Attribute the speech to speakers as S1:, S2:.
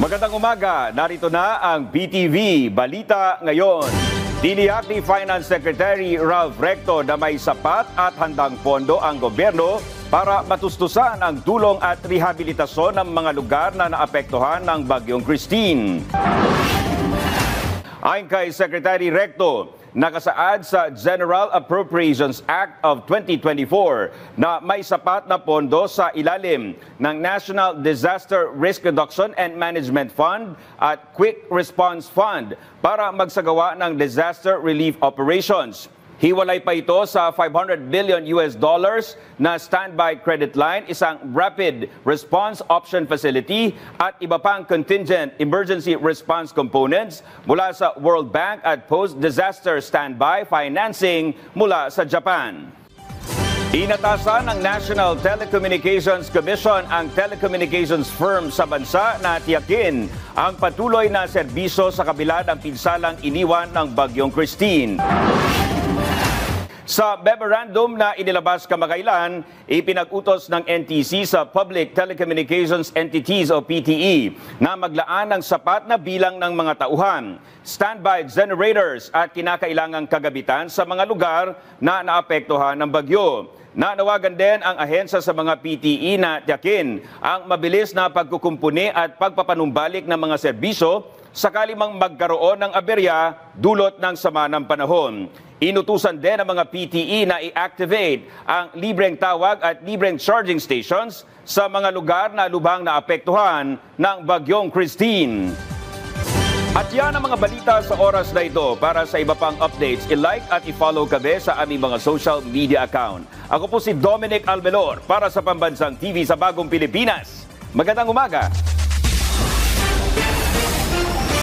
S1: Magandang umaga, narito na ang BTV Balita Ngayon. Tiniyak ni Finance Secretary Ralph Recto na may sapat at handang pondo ang gobyerno para matustusan ang tulong at rehabilitasyon ng mga lugar na naapektuhan ng Bagyong Christine. Ayon kay Secretary Recto, nakasaad sa General Appropriations Act of 2024 na may sapat na pondo sa ilalim ng National Disaster Risk Reduction and Management Fund at Quick Response Fund para magsagawa ng disaster relief operations. Hiwalay pa ito sa $500 billion na standby credit line, isang rapid response option facility at iba pang contingent emergency response components mula sa World Bank at post-disaster standby financing mula sa Japan. Inatasan ng National Telecommunications Commission ang telecommunications firm sa bansa na tiyakin ang patuloy na serbisyo sa kabila ng pinsalang iniwan ng Bagyong Christine. Sa memorandum na inilabas kamakailan, ipinag-utos ng NTC sa Public Telecommunications Entities o PTE na maglaan ng sapat na bilang ng mga tauhan, standby generators at kinakailangang kagabitan sa mga lugar na naapektuhan ng bagyo. Nanawagan din ang ahensya sa mga PTE na tiyakin ang mabilis na pagkukumpuni at pagpapanumbalik ng mga serbisyo sakali mang magkaroon ng aberya dulot ng sama ng panahon. Inutusan din ang mga PTE na i-activate ang libreng tawag at libreng charging stations sa mga lugar na lubhang naapektuhan ng Bagyong Christine. At yan ang mga balita sa oras na ito. Para sa iba pang updates, i-like at i-follow kami sa aming mga social media account. Ako po si Dominic Almelor para sa Pambansang TV sa Bagong Pilipinas. Magandang umaga!